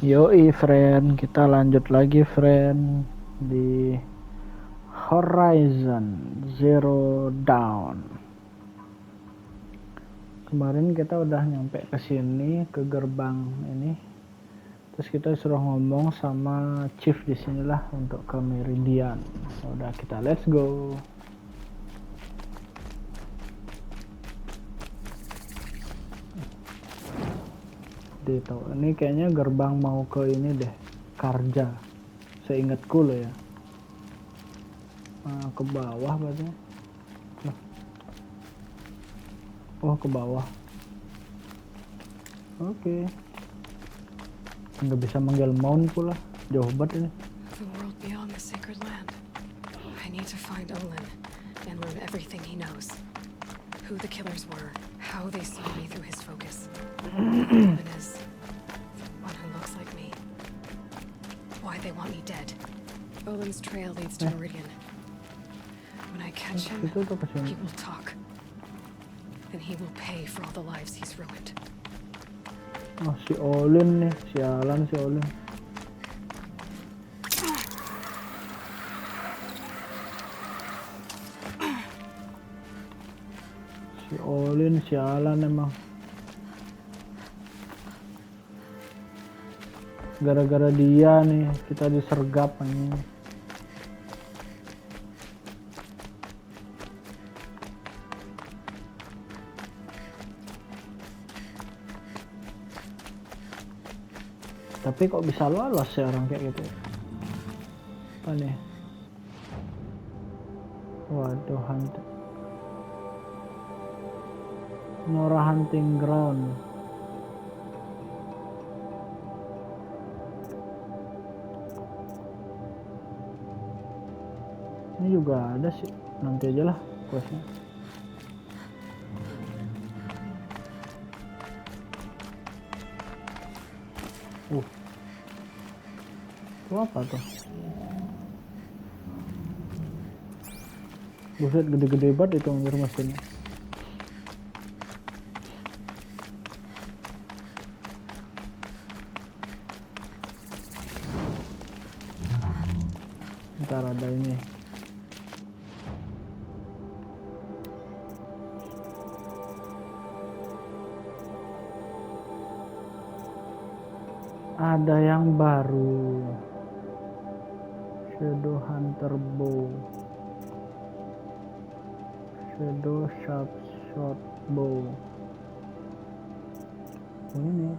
Yoi friend, kita lanjut lagi friend di Horizon Zero Dawn. Kemarin kita udah nyampe ke sini, ke gerbang ini. Terus kita suruh ngomong sama chief di sinilah untuk ke Meridian. Udah, kita let's go. Ini kayaknya gerbang mau ke ini deh, Karja. Seingatku loh ya. Ke bawah berarti. Oh, ke bawah. Oke. Nggak bisa manggil Mount pula, jauh banget ini. The world beyond the sacred land. I need to find Olin and learn everything he knows. Who the killers were, how they saw me through his focus. Olin is one who looks like me. Why they want me dead. Olin's trail leads to Meridian. When I catch him, he will talk. And he will pay for all the lives he's ruined. Oh, si Olin nih, sialan si Olin. Si Olin sialan emang. Gara-gara dia nih kita disergap ini. Tapi kok bisa lolos ya orang kayak gitu? Apa nih? Waduh, Nora hunting ground. Ini juga ada sih. Nanti aja lah questnya. Itu apa tuh? Buset, gede-gede banget itu anjir mesinnya. Ntar ada ini. Ada yang baru. Shadow Hunter Bow. Shadow Sharp Shot Bow. Ini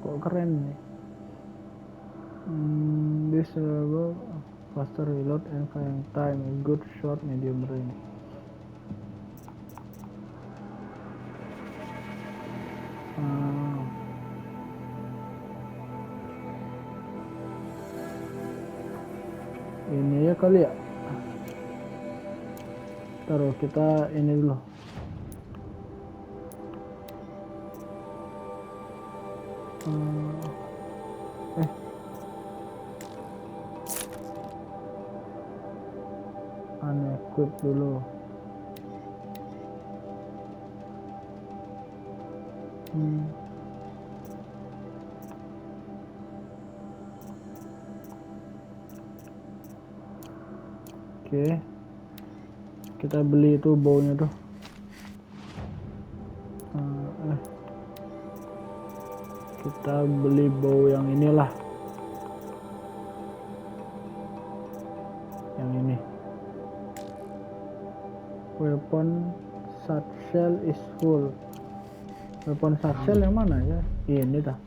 kok keren nih. This level faster reload and firing time, good shot, medium range. Ini ya kali ya. Taruh kita ini dulu. Unequip dulu. Oke. Kita beli itu baunya tuh. Kita beli bau yang inilah. Yang ini. Weapon satchel is full. Weapon satchel yang mana ya? Ini dah.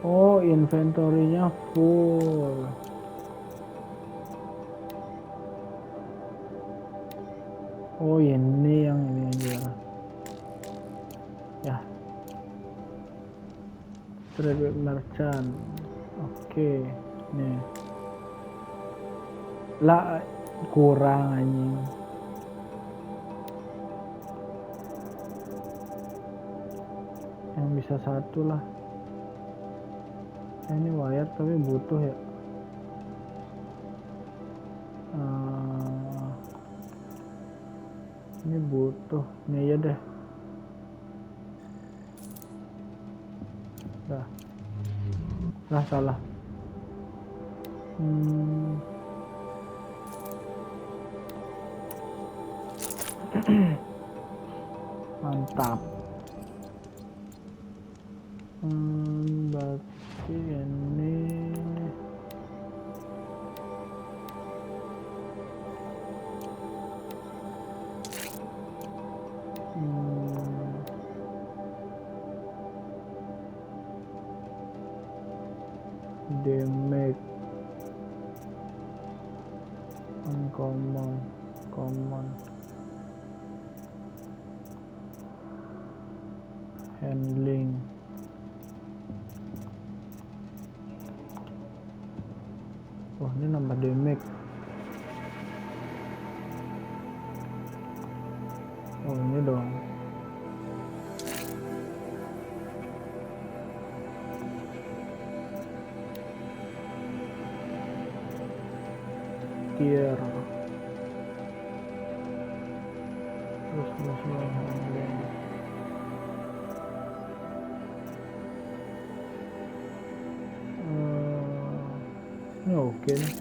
Oh, inventory-nya full. Oh, ini yang ini aja. Ya. Trade merchant. Oke, nih. Lah, kurang anjing. Yang bisa satu lah. Ini wire tapi butuh ya. Ini butuh, ini ya deh. Dah salah. Mantap. Berarti ini damage uncommon, common, handling. Wah, ini nambah damage. Oh, ini dong. Gear. Terus handling. Ini oke nih.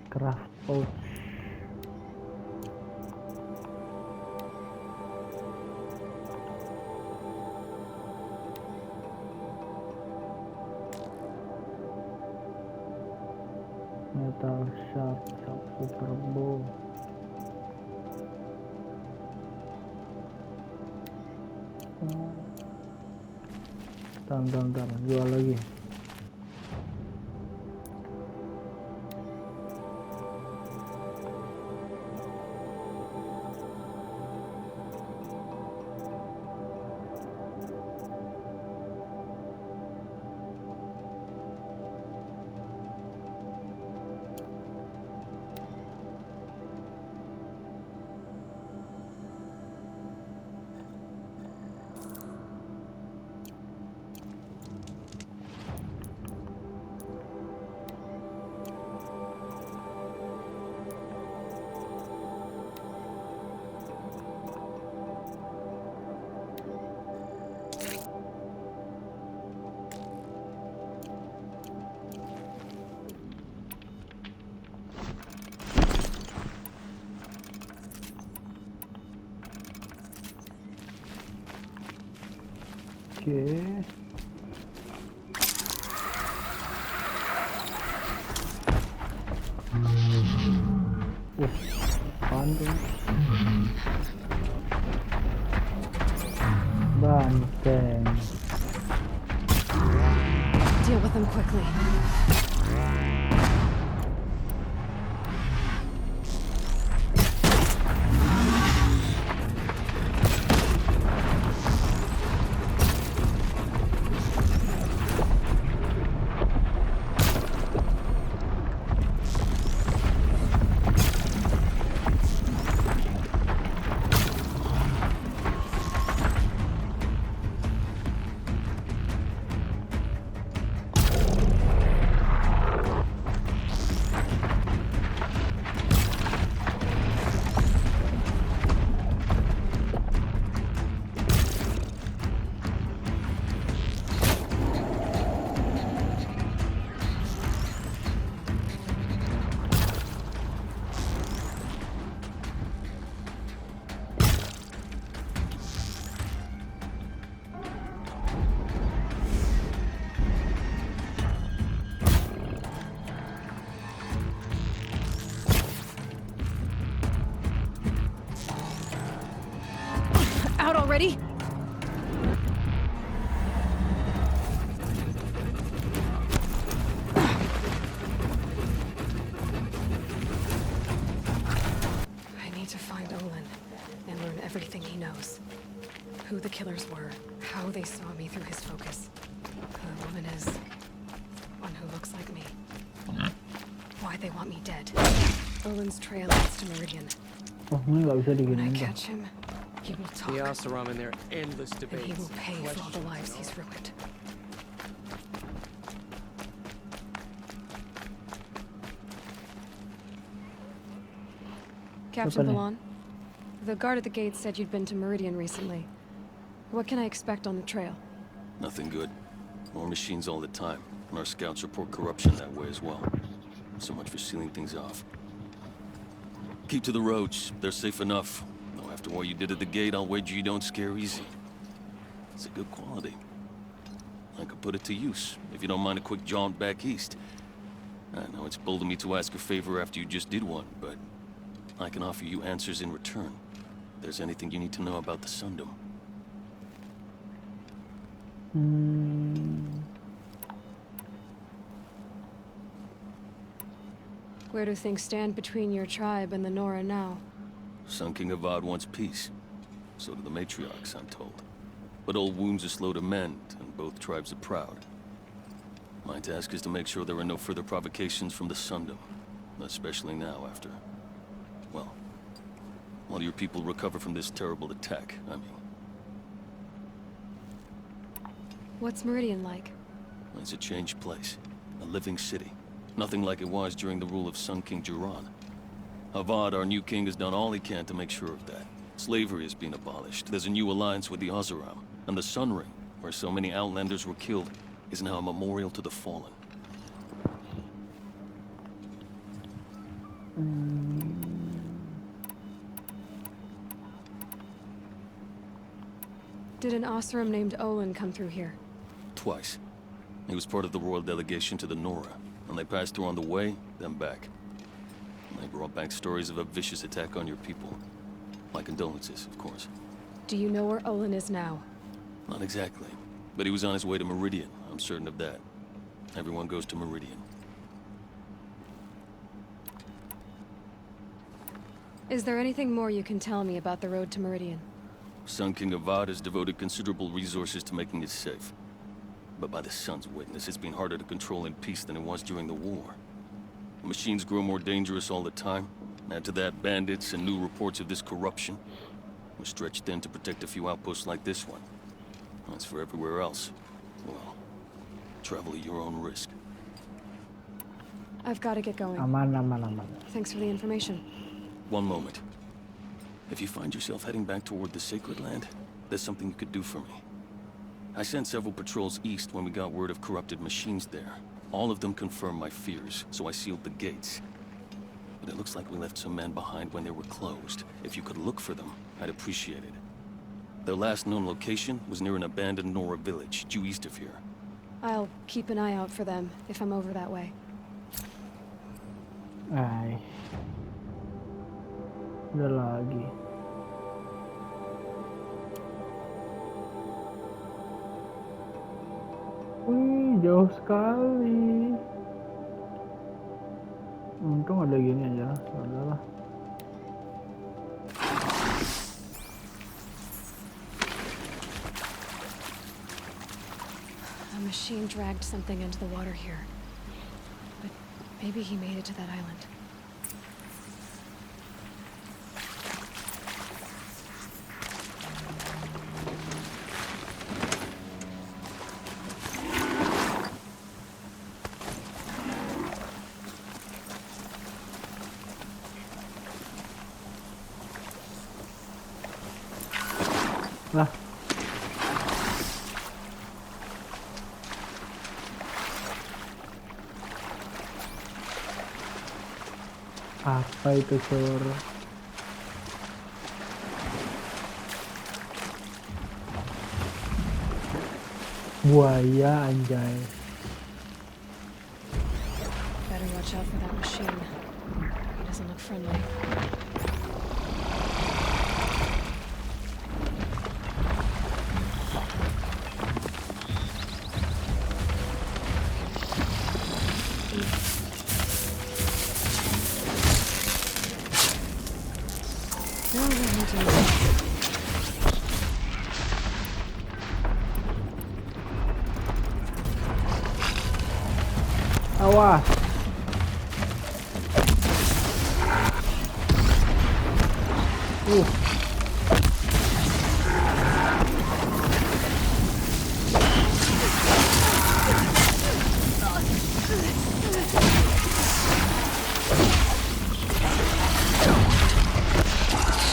Craft pouch. Metal sharp super bow. Bentar, jual lagi. Oke. Apaan tuh? Banteng. Deal with them quickly. Ready? I need to find Olin and learn everything he knows. Who the killers were, how they saw me through his focus. Who the woman is. One who looks like me. Why they want me dead. Olin's trail leads to Meridian. Oh, ini nggak bisa When I diginiin dah. catch him, he will talk. The Oseram and their endless And he debates. will pay for all the questions, lives you he's know? ruined. Captain nih? Balan, the guard at the gate said you'd been to Meridian recently. What can I expect on the trail? Nothing good. More machines all the time, and our scouts report corruption that way as well. So much for sealing things off. Keep to the roads. They're safe enough. Though after what you did at the gate, I'll wager you don't scare easy. It's a good quality. I could put it to use, if you don't mind a quick jaunt back east. I know it's bold of me to ask a favor after you just did one, but I can offer you answers in return. If there's anything you need to know about the Sundom. Where do things stand between your tribe and the Nora now? Sun King Avad wants peace. So do the matriarchs, I'm told. But old wounds are slow to mend, and both tribes are proud. My task is to make sure there are no further provocations from the Sundom. Especially now after... well... while your people recover from this terrible attack, I mean. What's Meridian like? It's a changed place. A living city. Nothing like it was during the rule of Sun King Jiran. Avad, our new king, has done all he can to make sure of that. Slavery has been abolished. There's a new alliance with the Oseram. And the Sun Ring, where so many Outlanders were killed, is now a memorial to the fallen. Did an Oseram named Olin come through here? Twice. He was part of the royal delegation to the Nora, and they passed through on the way, then back. And they brought back stories of a vicious attack on your people. My condolences, of course. Do you know where Olin is now? Not exactly, but he was on his way to Meridian, I'm certain of that. Everyone goes to Meridian. Is there anything more you can tell me about the road to Meridian? Sun King Avad has devoted considerable resources to making it safe. But by the Sun's witness, it's been harder to control in peace than it was during the war. The machines grow more dangerous all the time. Add to that bandits and new reports of this corruption. We're stretched thin to protect a few outposts like this one. As for everywhere else, well, travel at your own risk. I've got to get going. Aman, aman, aman. Thanks for the information. One moment. If you find yourself heading back toward the Sacred Land, there's something you could do for me. I sent several patrols east when we got word of corrupted machines there. All of them confirmed my fears, so I sealed the gates. But it looks like we left some men behind when they were closed. If you could look for them, I'd appreciate it. Their last known location was near an abandoned Nora village, due east of here. I'll keep an eye out for them if I'm over that way. Ay. Udah lagi. Wih, jauh sekali. Untung ada gini aja. Udahlah. A machine dragged something into the water here. But maybe he made it to that island. Lah. Apa itu, Sur? Buaya, anjay. Better watch out for that machine. He doesn't look friendly. continuing. Awas.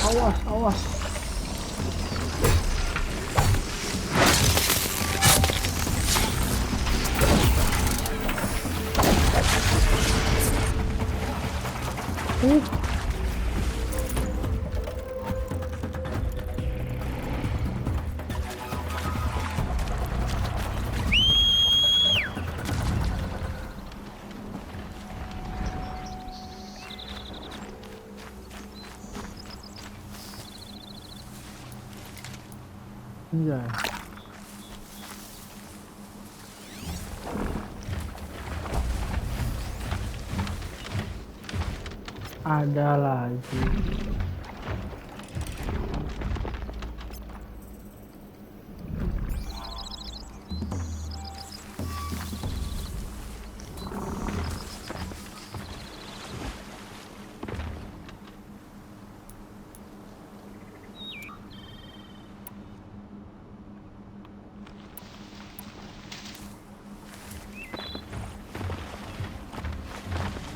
Awas, awas. Anjay. Ada lagi.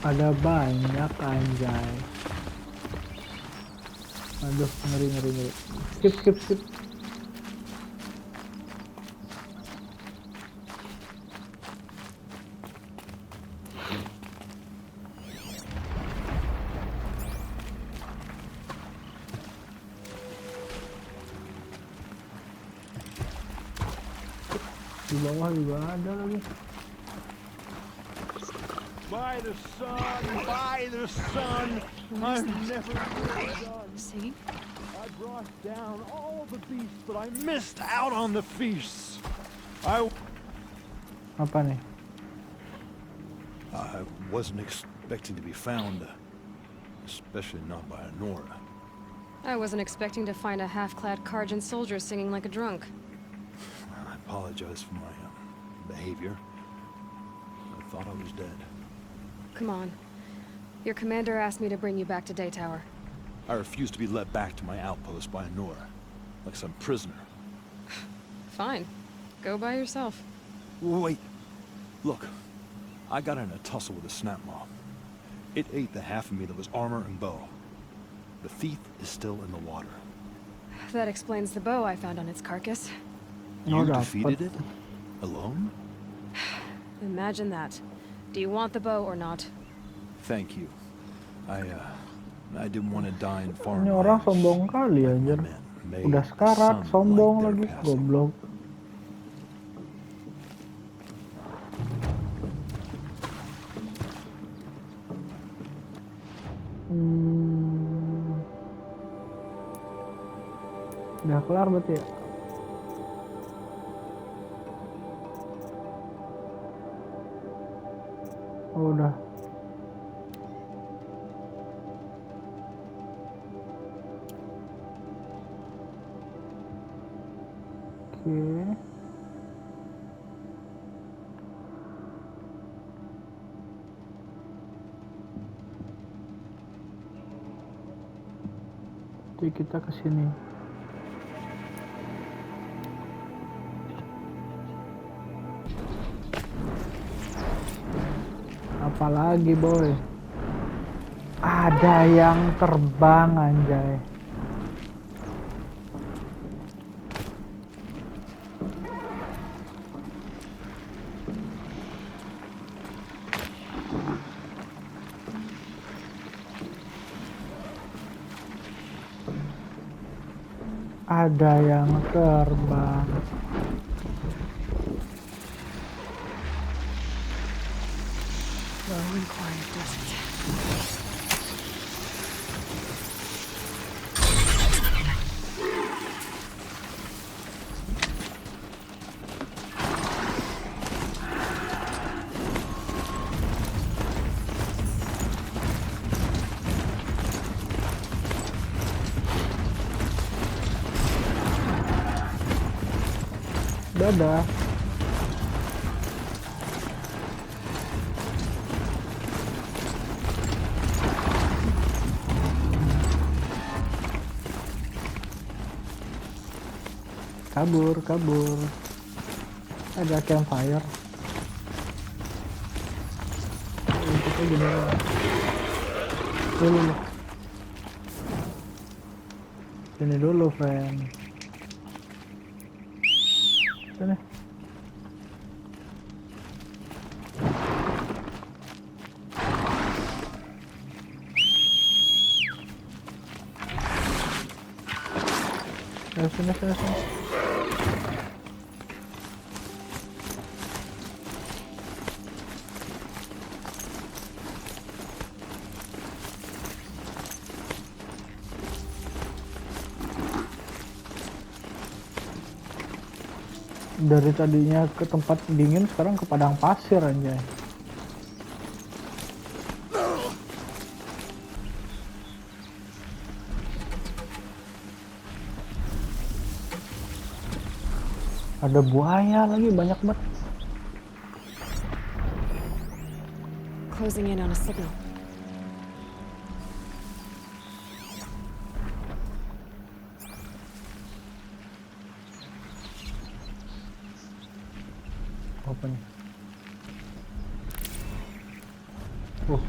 Ada banyak anjay. Aduh, ngeri. Skip. Di bawah juga ada lagi. By the sun, I've never really done. See? I brought down all the beasts, but I missed out on the feasts. Apa nih? I wasn't expecting to be found, especially not by Nora. I wasn't expecting to find a half-clad Karjan soldier singing like a drunk. I apologize for my behavior. I thought I was dead. Come on. Your commander asked me to bring you back to Day Tower. I refuse to be led back to my outpost by Nora, like some prisoner. Fine. Go by yourself. Wait. Look, I got in a tussle with a snap mob. It ate the half of me that was armor and bow. The thief is still in the water. That explains the bow I found on its carcass. You Nora, defeated it? Alone? Imagine that. Do you want the bow or not? Thank you. I didn't want to die in foreign Ini orang lands. sombong kali anjir. Udah sekarat, sombong lagi, goblok. Udah kelar berarti ya? Oh, udah. Oke. Jadi kita ke sini. Apalagi boy, ada yang terbang anjay. Ada yang terbang. Low and quiet, doesn't it? Dadah. Kabur. Ada campfire. Kita gini. Dulu. Sini dulu, friend. Sini. Sini. Dari tadinya ke tempat dingin sekarang ke padang pasir anjay. Ada buaya lagi banyak banget. Closing in on a signal. Apa nih? Oh,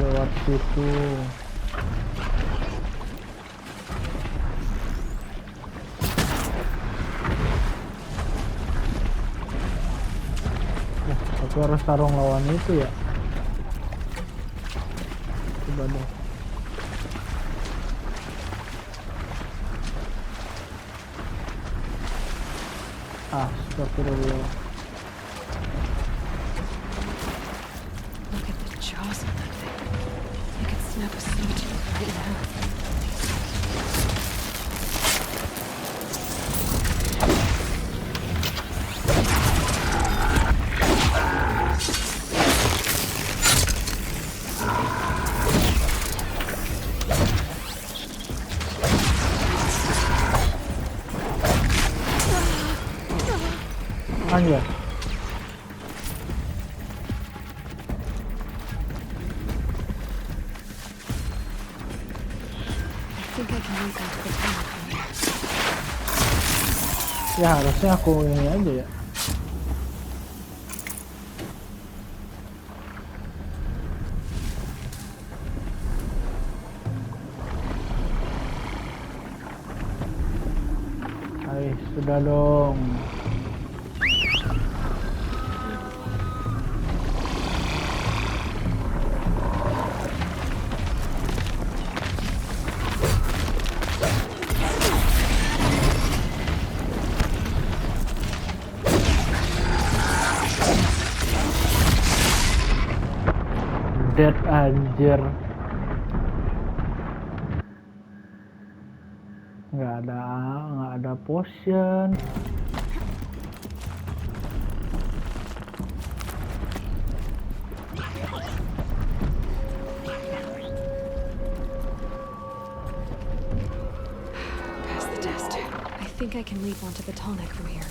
lewat situ. Aku harus tarung lawan itu ya. Coba deh. Astagfirullah. Look at the jaws of that thing. They could snap a switch right in half. Anjay. I think I can leap onto the tunnel from here. Ya harusnya aku ini aja ya. Hai, sudah dong. Dead anjir. Nggak ada potion. Pass the test. I think I can leap onto the tall neck from here.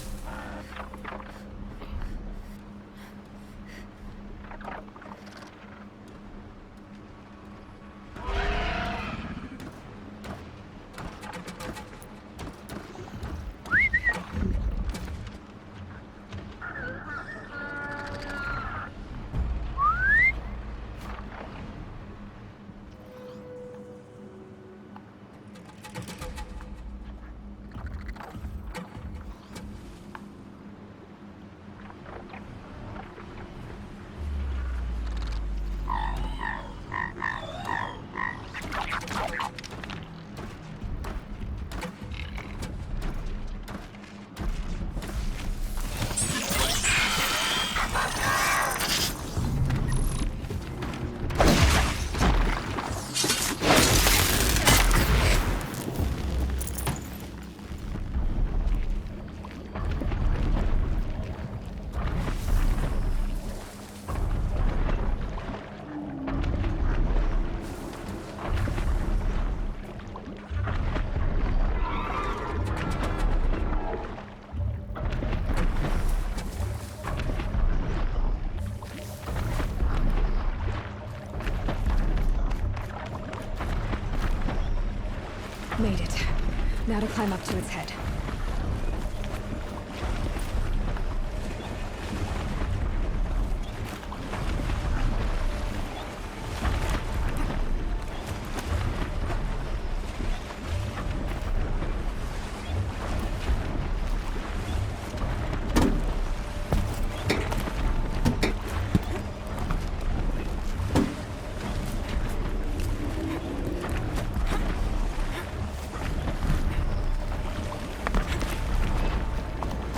Now to climb up to its head.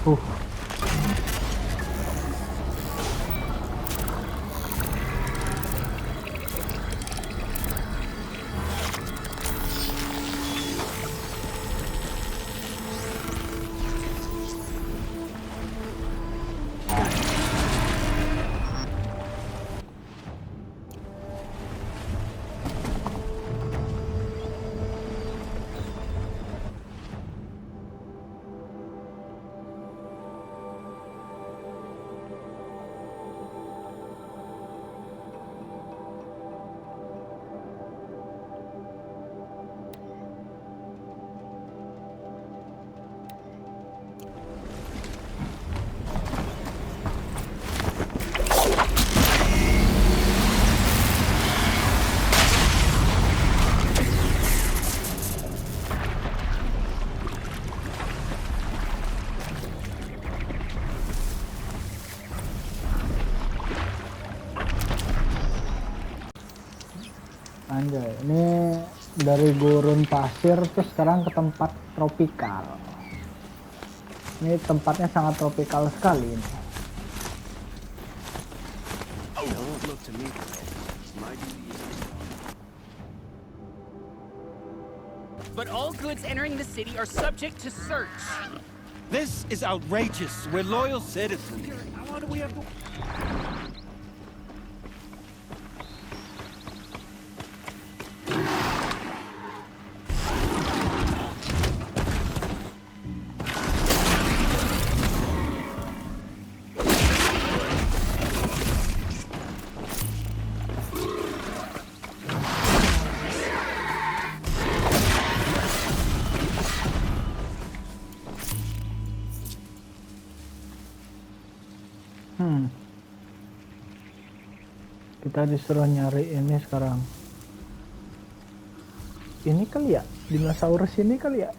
Uh. Anjay, ini dari gurun pasir terus sekarang ke tempat tropikal. Ini tempatnya sangat tropikal sekali ini. But all goods entering the city are subject to search. This is outrageous. We're loyal citizens. Why do we have to... Kita disuruh nyari ini sekarang. Ini kali ya, dinosaurus ini kali ya.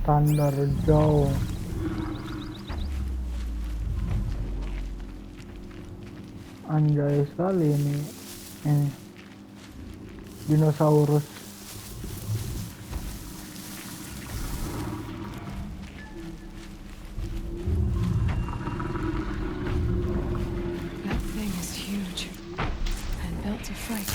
Standar jauh. Anjay sekali ini. Dinosaurus. That thing is huge and built to fight.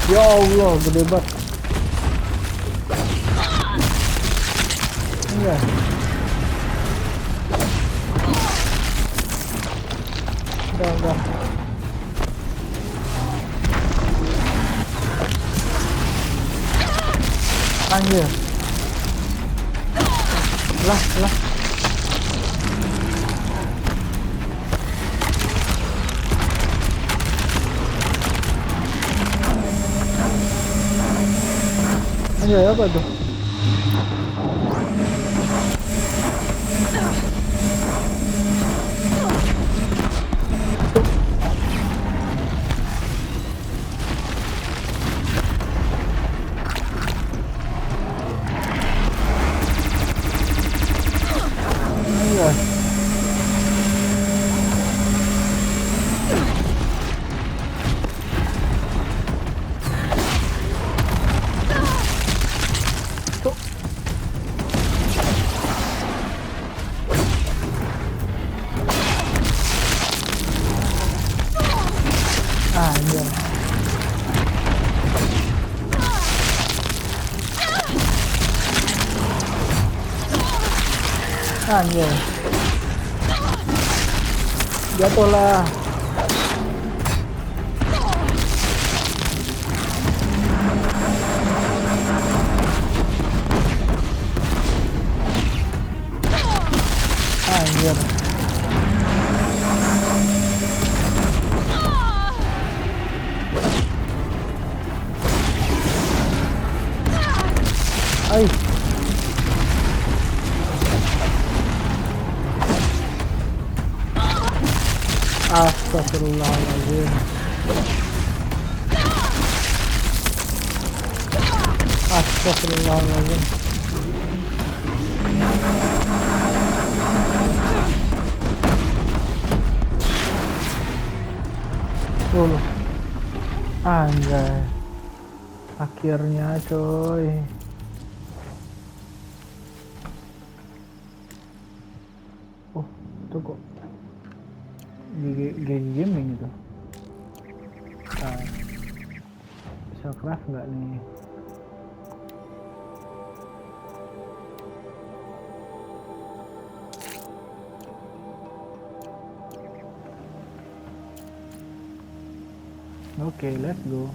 Ya Allah, gede banget. Enggak. Udah. Anjir. Lah. Anjir, apa tuh? Anjir. Anjir. Jatuhlah. Anjir. Ay. Astagfirullahaladzim. Astagfirullahaladzim. Tuh. Anjay. Akhirnya coy. Oh, itu kok gaming itu. Bisa craft nggak nih? Oke, let's go.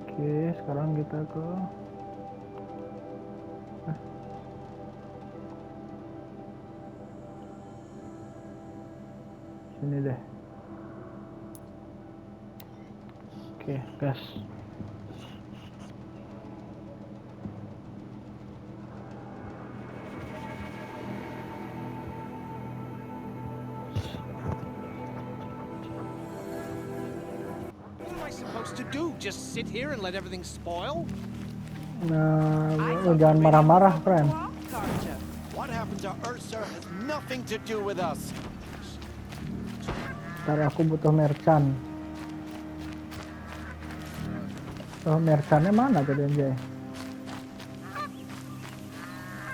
Oke, sekarang kita ke sini deh. Oke, gas. What am I supposed to do? Just sit here and let everything spoil? Nah, jangan marah-marah, friend. What happened to Ursa has nothing to do with us. Ntar aku butuh merchant. Oh, merchantnya mana tadi anjay?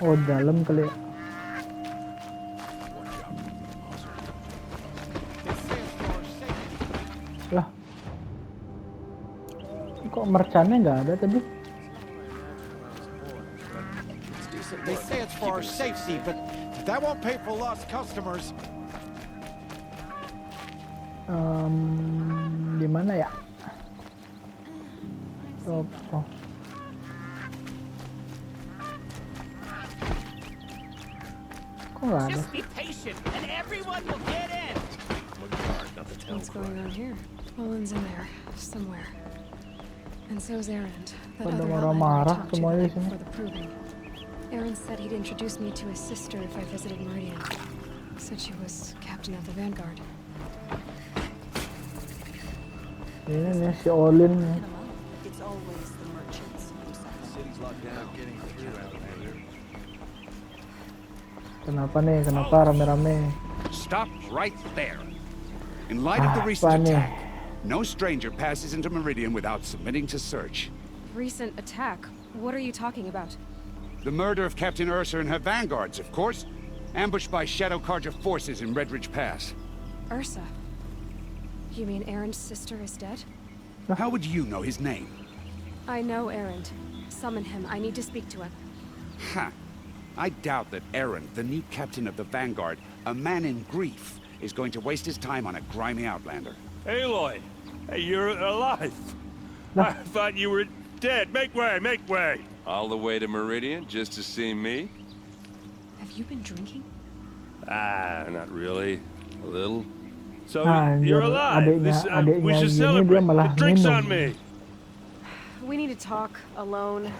Oh, dalam kali. Lah, kok merchantnya nggak ada tadi? They say it's for our safety, but that won't pay for lost customers. Di mana ya? Oh. Kok nggak ada? Just be patient, and everyone will get in. What's going on here? Olin's in there, somewhere. And so's Erend. That Pada other marah-marah outlander I talked to semuanya the di sini. night before the proving. Erend said he'd introduce me to his sister if I visited Meridian. Said she was captain of the Vanguard. Ini nih si Olin nih. It's always the merchants who suffer. City's locked down. Getting through Outlander. Kenapa nih? Kenapa rame-rame? Stop right there. In light of the Apa recent nih? attack, no stranger passes into Meridian without submitting to search. Recent attack? What are you talking about? The murder of Captain Ursa and her vanguards, of course. Ambushed by Shadow Carja forces in Red Ridge Pass. Ursa? You mean Erend's sister is dead? How would you know his name? I know Erend. Summon him. I need to speak to him. Ha! I doubt that Aaron, the new captain of the Vanguard, a man in grief, is going to waste his time on a grimy outlander. Aloy! Hey, you're alive! I thought you were dead. Make way, make way! All the way to Meridian just to see me? Have you been drinking? Not really. A little. So, Anjir, you're alive. adiknya We should gini celebrate. dia malah The drink's minum. on me. We need to talk alone,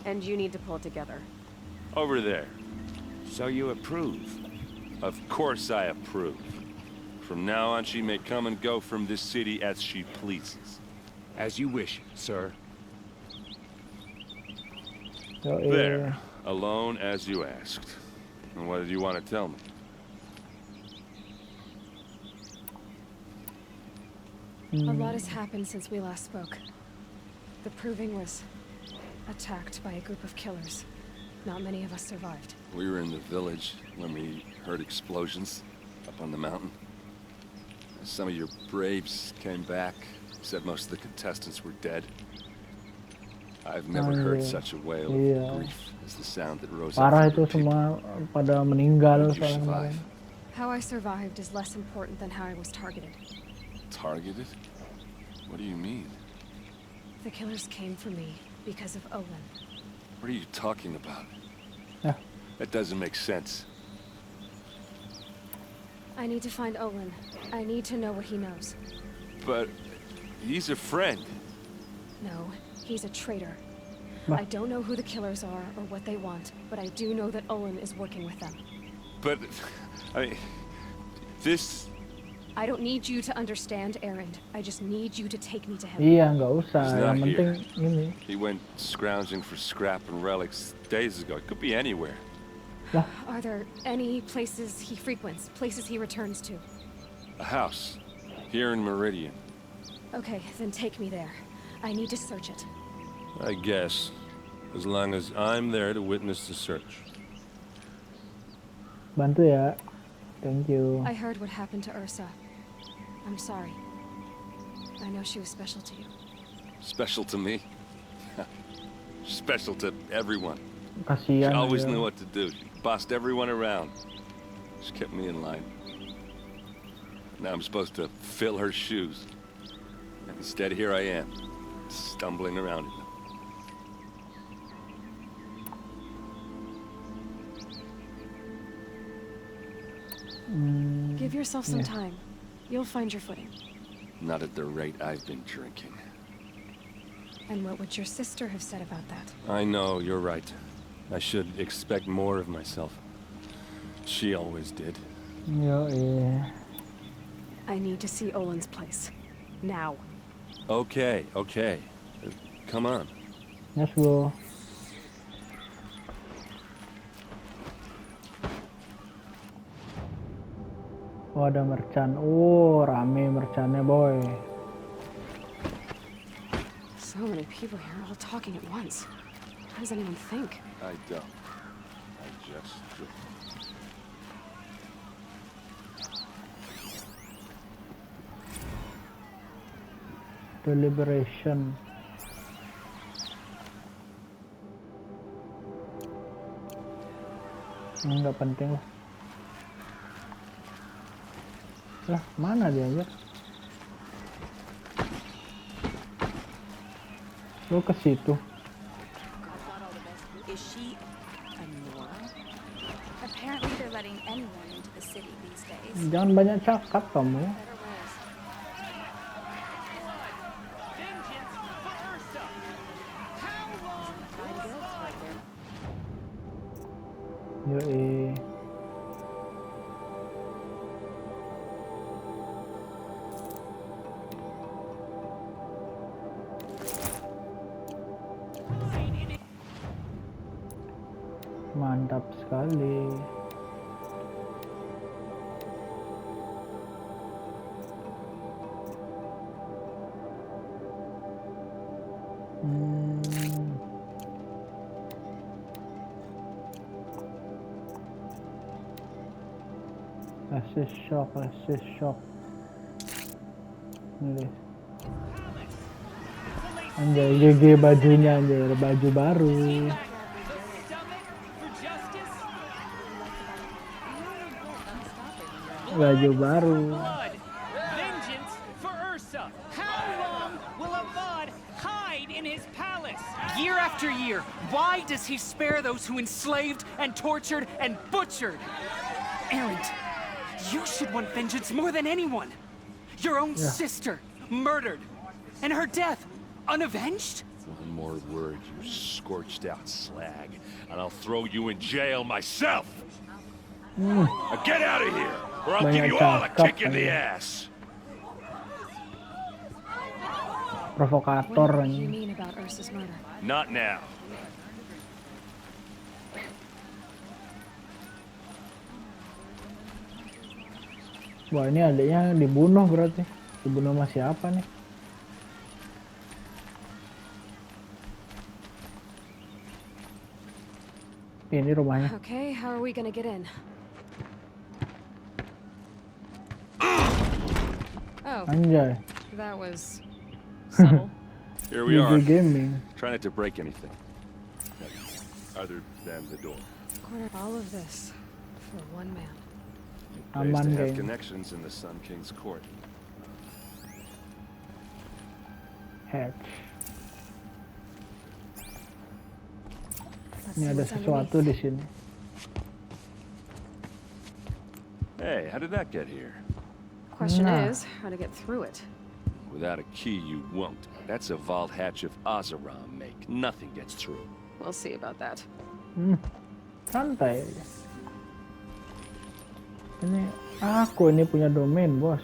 and you need to pull it together. Over there. So you approve? Of course I approve. From now on, she may come and go from this city as she pleases. As you wish, sir. Yoi. There. Alone as you asked. And what did you want to tell me? A lot has happened since we last spoke. The Proving was attacked by a group of killers. Not many of us survived. We were in the village when we heard explosions up on the mountain. Some of your braves came back, said most of the contestants were dead. I've never heard such a wail of grief as the sound that rose up Parah from itu your people. semua pada meninggal How did you soalnya survive? kemarin. How I survived is less important than how I was targeted. Targeted? What do you mean? The killers came for me because of Olin. What are you talking about? Yeah. That doesn't make sense. I need to find Olin. I need to know what he knows. But he's a friend. No, he's a traitor. Bah. I don't know who the killers are or what they want, but I do know that Olin is working with them. But, I mean, this... I don't need you to understand, Erend. I just need you to take me to him. Iya, nggak usah. He's Yang not penting here. ini. He went scrounging for scrap and relics days ago. It could be anywhere. Are there any places he frequents, places he returns to? A house. Here in Meridian. Okay, then take me there. I need to search it. I guess. As long as I'm there to witness the search. Bantu ya. Thank you. I heard what happened to Ursa. I'm sorry. I know she was special to you. Special to me? Special to everyone. She Kasihan. always dia. knew what to do. She bossed everyone around. She kept me in line. Now I'm supposed to fill her shoes. And instead, here I am, stumbling around in them. Give yourself some time. You'll find your footing. Not at the rate I've been drinking. And what would your sister have said about that? I know, you're right. I should expect more of myself. She always did. Yo, iya. I need to see Olin's place. Now. Okay, okay. Come on. Let's go. Oh, ada merchant. Oh, rame merchantnya, boy. So many people here all talking at once. What does anyone think? I don't. I just drink. Deliberation. Ini nggak penting lah. Lah, mana dia aja? Lo ke situ. Is she a Nora? Apparently they're letting anyone into the city these days. Jangan banyak cakap kamu. Yoi. Mantap sekali. Assist shock. Ini. Anjay, GG bajunya anjir, baju baru. Baju baru. Vengeance for Ursa. How long will Avad hide in his palace? Year after year, why does he spare those who enslaved and tortured and butchered? Erend, you should want vengeance more than anyone. Your own sister, murdered. And her death, unavenged? One more word, you scorched out slag, and I'll throw you in jail myself! Now get out of here, or I'll give you all a kick in the ass! Provokator What do you anjing. mean about Ursa's murder? Not now. Wah, ini adiknya dibunuh berarti. Dibunuh sama siapa nih? Ini rumahnya. Okay, how are we gonna get in? Oh, Anjay. that was subtle. Here we GG are. Gaming. Try not to break anything. Other than the door. Corner all of this for one man. Pays Aman, to have geng. connections in the Sun King's court. Hatch. Let's Ini see ada what's sesuatu underneath. di sini. Hey, how did that get here? Question Nah. is, how to get through it. Without a key, you won't. That's a vault hatch of Azeram make. Nothing gets through. We'll see about that. Santai aja. Ini punya domain, bos.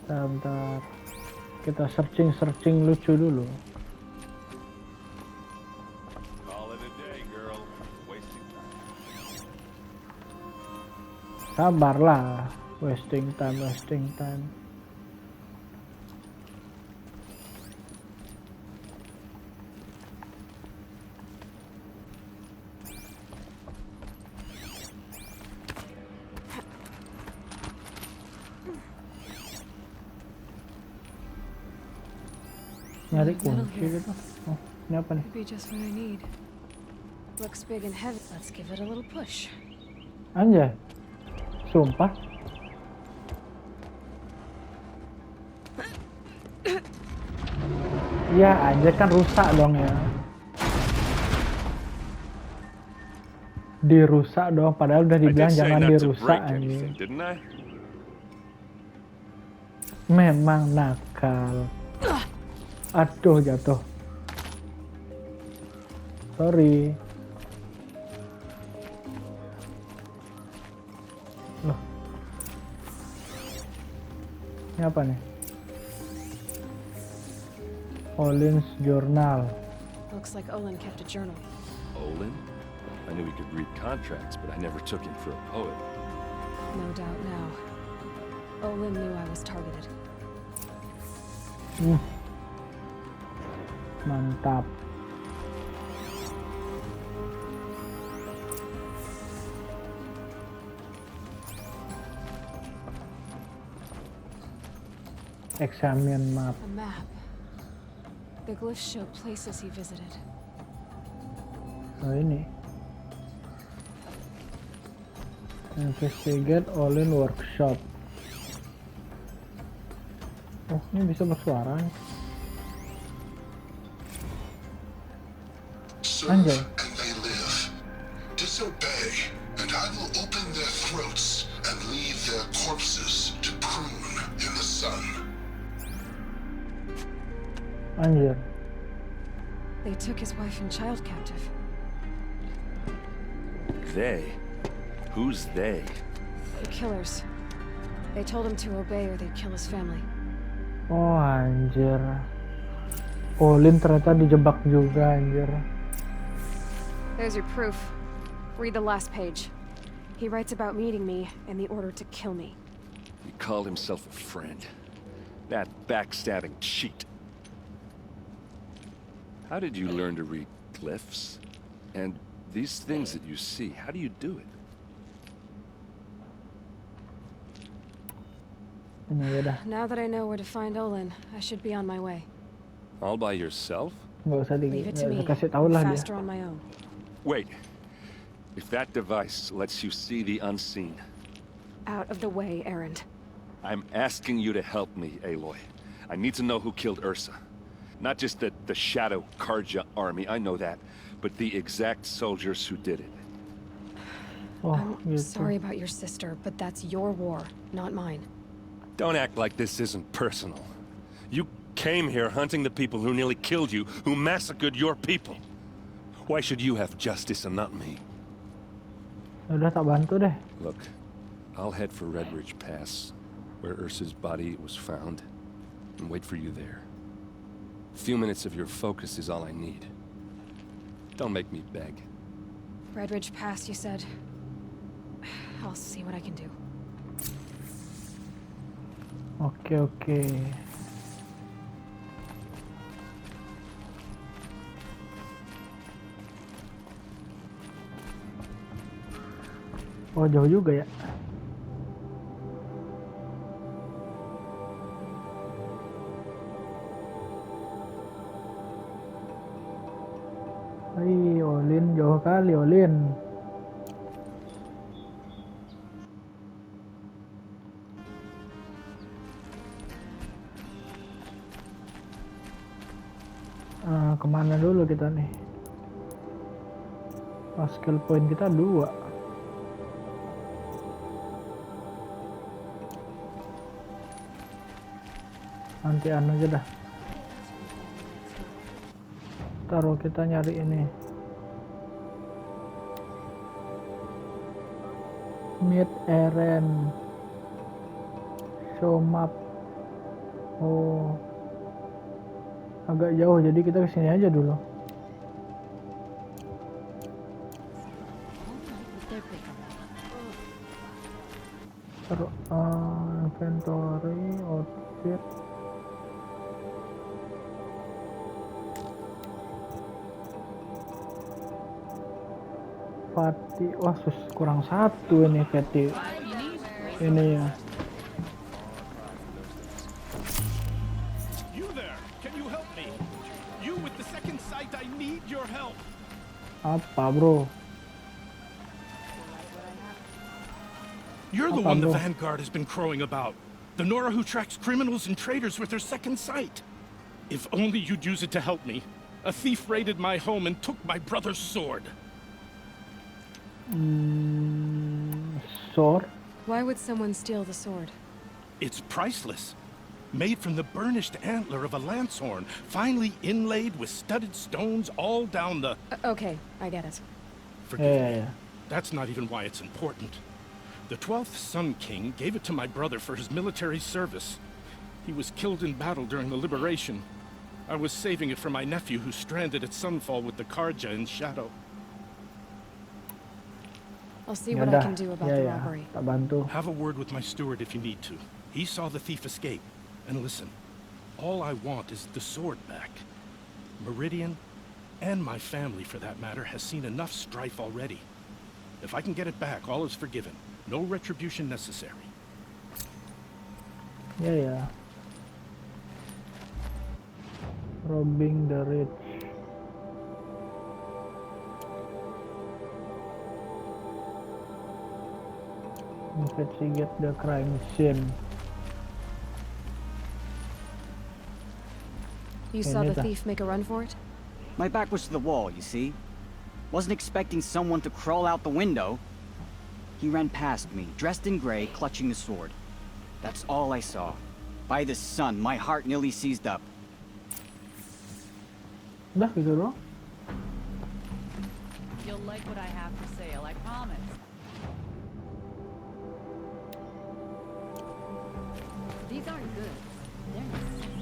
Bentar. Kita searching lucu dulu. Call it a day, girl. Wasting time. Sabarlah. Wasting time. Nyari kunci gitu. Oh, ini apa nih? Could be just what I need. Looks big and heavy. Let's give it a little push. Anjay. Sumpah. Ya anjay, kan rusak dong ya. Dirusak dong, padahal udah I did dibilang say jangan not to dirusak break anjing. anything, didn't I? Memang nakal. Aduh, jatuh. Sorry. Loh. Ini apa nih? Olin's Journal. Looks like Olin kept a journal. Olin? I knew he could read contracts, but I never took him for a poet. No doubt now. Olin knew I was targeted. Mantap. Examine map. A map. The glyphs show places he visited. Oh, ini. Investigate Olin workshop. Oh, ini bisa bersuara nih. Anjay. And they live. Disobey, and I will open their throats and leave their corpses to prune in the sun. Anjir. They took his wife and child captive. They? Who's they? The killers. They told him to obey or they'd kill his family. Oh, anjir. Olin ternyata dijebak juga, anjir. There's your proof. Read the last page. He writes about meeting me and the order to kill me. He called himself a friend. That backstabbing cheat. How did you learn to read glyphs? And these things that you see, how do you do it? Ini udah. Now that I know where to find Olin, I should be on my way. All by yourself? Nggak usah Leave it to me. dikasih tahu lah dia. Faster on my own. Wait. If that device lets you see the unseen, Out of the way, errand. I'm asking you to help me, Aloy. I need to know who killed Ursa. Not just the Shadow Karja army, I know that, but the exact soldiers who did it. Oh, I'm gitu. sorry about your sister, but that's your war, not mine. Don't act like this isn't personal. You came here hunting the people who nearly killed you, who massacred your people. Why should you have justice and not me? Udah, tak bantu deh. Look, I'll head for Redridge Pass, where Ursa's body was found, and wait for you there. A few minutes of your focus is all I need. Don't make me beg. Redridge Pass, you said. I'll see what I can do. Oke. Oh, jauh juga ya. Olin jauh kali, Olin. Kemana dulu kita nih? Skill point kita 2. Nanti anu aja dah. Taruh kita nyari ini. Meet Eren. Show map. Oh. Agak jauh, jadi kita kesini aja dulu. Taruh inventory, outfit. Pati, wah kurang 1 ini Pati. Ini ya. Apa, bro? You're the one the Vanguard has been crowing about. The Nora who tracks criminals and traitors with her second sight. If only you'd use it to help me. A thief raided my home and took my brother's sword. Sword? Why would someone steal the sword? It's priceless. Made from the burnished antler of a lancehorn, finely inlaid with studded stones all down the... Okay, I get it. Forgive me. That's not even why it's important. The 12th Sun King gave it to my brother for his military service. He was killed in battle during the Liberation. I was saving it for my nephew who's stranded at Sunfall with the Karja in Shadow. I'll see what I can do about the robbery. Have a word with my steward if you need to. He saw the thief escape. And listen, all I want is the sword back. Meridian, and my family for that matter, has seen enough strife already. If I can get it back, all is forgiven. No retribution necessary. Yeah. Robbing the rich. Investigate the crime scene. You saw the thief make a run for it? My back was to the wall, you see. Wasn't expecting someone to crawl out the window. He ran past me, dressed in gray, clutching the sword. That's all I saw. By the sun, my heart nearly seized up. Udah gitu loh. You'll like what I have for sale, I promise. These aren't good. They're necessities.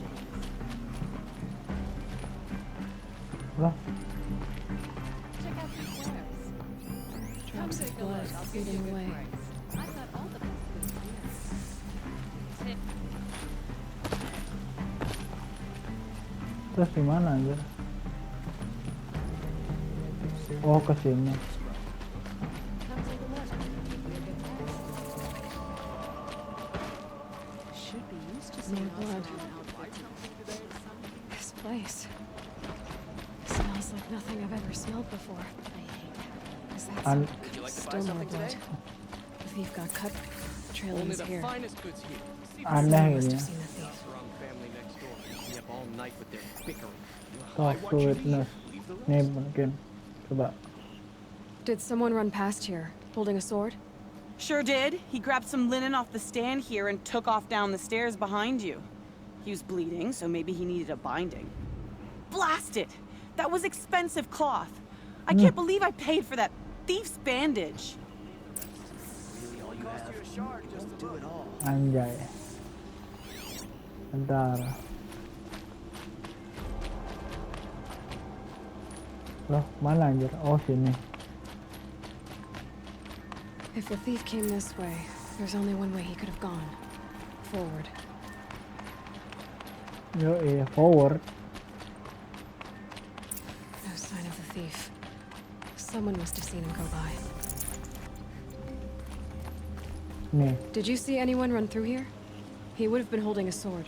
Lah. Check out these wares. Drops of blood leading the way. I've got all the best goods here. Terus gimana anjir? Oh, ke sini. More blood. This place smells like nothing I've ever smelled before. I hate it. Is that some still more blood? The thief got cut. The trail ends here. Aneh ini. Talk to witness. Nih mungkin. Coba. Did someone run past here, holding a sword? Sure did. He grabbed some linen off the stand here and took off down the stairs behind you. He was bleeding, so maybe he needed a binding. Blast it! That was expensive cloth. I can't believe I paid for that thief's bandage. Anjay. Bentar. Loh, mana anjir? Oh, sini. If the thief came this way, there's only one way he could have gone. Forward. Yo, forward. No sign of the thief. Someone must have seen him go by. Nih. Did you see anyone run through here? He would have been holding a sword.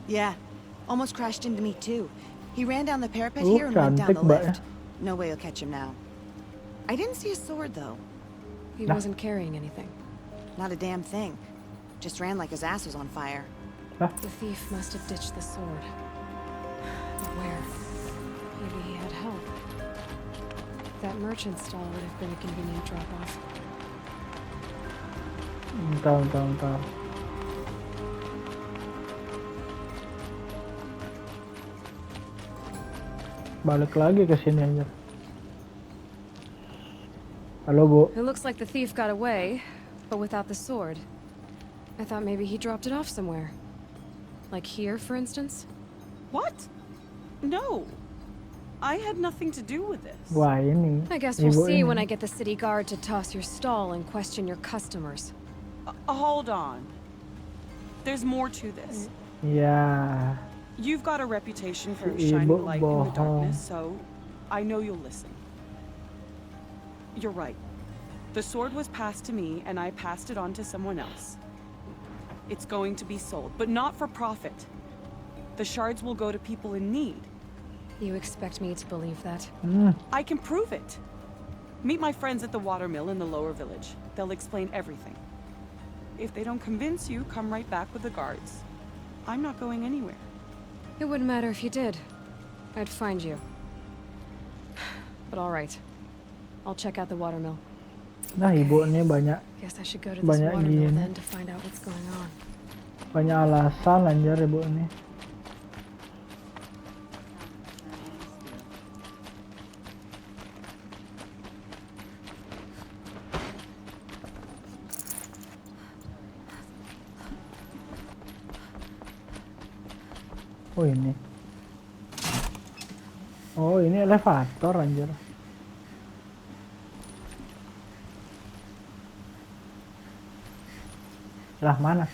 Yeah. Almost crashed into me too. He ran down the parapet Oh, here and went down the cantik, Mbak, lift. No way you'll catch him now. I didn't see a sword though. He wasn't carrying anything. Not a damn thing. Just ran like his ass was on fire. The thief must have ditched the sword. But where? Maybe he had help. That merchant stall would have been a convenient drop-off. Bentar. Balik lagi ke sini aja. Halo, Bu. It looks like the thief got away, but without the sword. I thought maybe he dropped it off somewhere. Like here, for instance? What? No. I had nothing to do with this. Wah, ini. I guess we'll Ibu see ini. when I get the city guard to toss your stall and question your customers. Hold on. There's more to this. Ya. You've got a reputation for Si shining ibu light in the bohong. darkness, so I know you'll listen. You're right. The sword was passed to me, and I passed it on to someone else. It's going to be sold, but not for profit. The shards will go to people in need. You expect me to believe that? I can prove it. Meet my friends at the watermill in the lower village. They'll explain everything. If they don't convince you, come right back with the guards. I'm not going anywhere. It wouldn't matter if you did. I'd find you. But all right. I'll check out the watermill. Nah, ibu ini banyak Guess I should go to this banyak watermill gini. then to find out what's going on. Banyak alasan anjir ibu ini. Oh ini. Oh ini elevator anjir. Lah mana?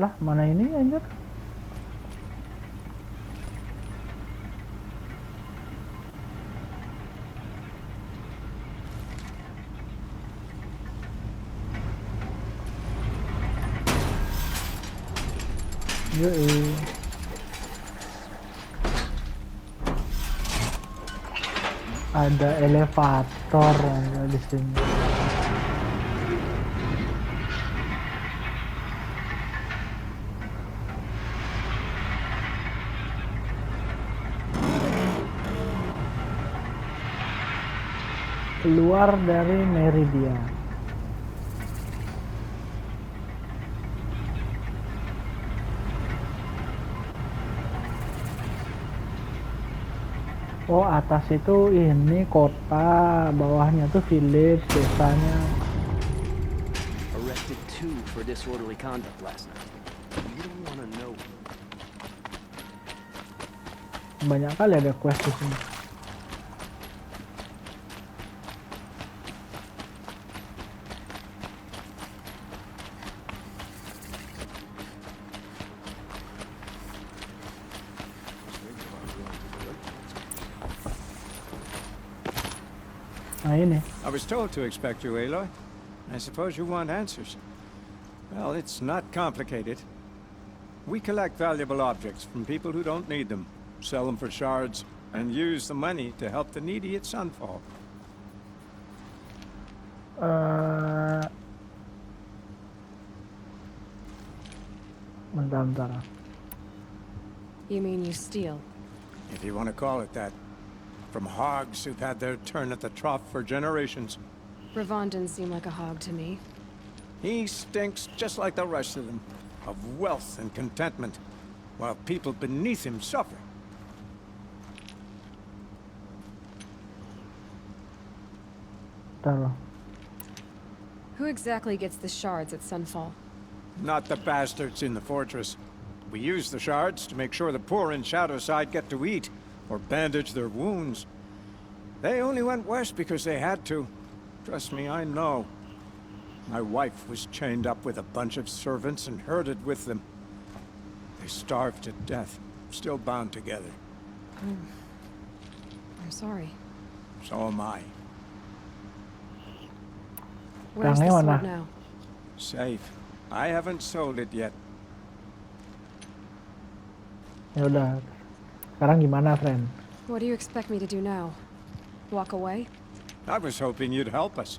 Lah mana ini anjir? Yoi. Ada elevator di sini. Keluar dari Meridian. Oh, atas itu ini kota, bawahnya tuh village, desanya. Arrested 2 for disorderly conduct last night. You don't want to know. Banyak kali ada quest di sini. Nah ini. I was told to expect you, Aloy. I suppose you want answers. Well, it's not complicated. We collect valuable objects from people who don't need them, sell them for shards, and use the money to help the needy at Sunfall. Bentar. You mean you steal? If you want to call it that. From hogs who've had their turn at the trough for generations. Ravon didn't seem like a hog to me. He stinks just like the rest of them, of wealth and contentment, while people beneath him suffer. Bentar. Who exactly gets the shards at Sunfall? Not the bastards in the fortress. We use the shards to make sure the poor in Shadowside get to eat, or bandage their wounds. They only went west because they had to. Trust me, I know. My wife was chained up with a bunch of servants and herded with them. They starved to death, still bound together. I'm sorry. So am I. Where's the sword now? Safe. I haven't sold it yet. Ya udah. Sekarang gimana, friend? What do you expect me to do now? Walk away? I was hoping you'd help us.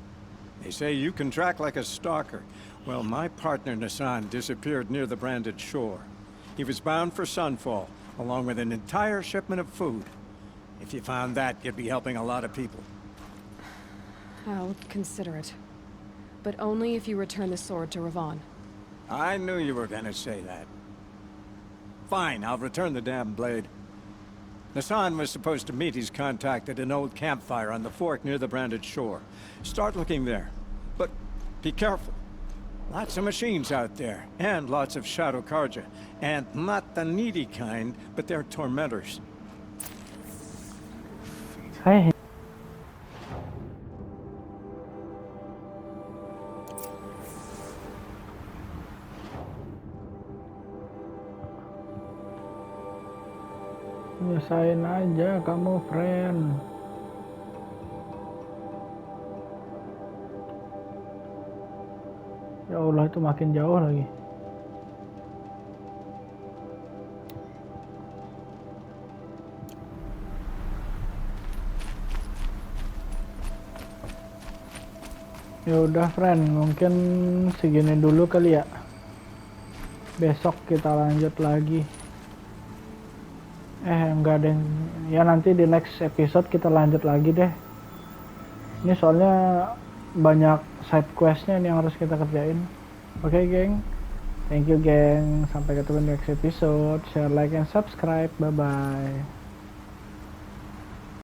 They say you can track like a stalker. Well, my partner Nassan disappeared near the branded shore. He was bound for Sunfall, along with an entire shipment of food. If you found that, you'd be helping a lot of people. I'll consider it. But only if you return the sword to Ravon. I knew you were gonna say that. Fine, I'll return the damn blade. Nassan was supposed to meet his contact at an old campfire on the fork near the branded shore. Start looking there. But be careful. Lots of machines out there, and lots of Shadow Karja. And not the needy kind, but they're tormentors. Hey. Nyesain aja kamu, friend. Ya Allah, itu makin jauh lagi. Ya udah, friend, mungkin segini dulu kali ya. Besok kita lanjut lagi. Enggak deh. Ya nanti di next episode kita lanjut lagi deh. Ini soalnya banyak side questnya nih yang harus kita kerjain. Oke, geng. Thank you, geng. Sampai ketemu di next episode. Share, like, and subscribe. Bye-bye.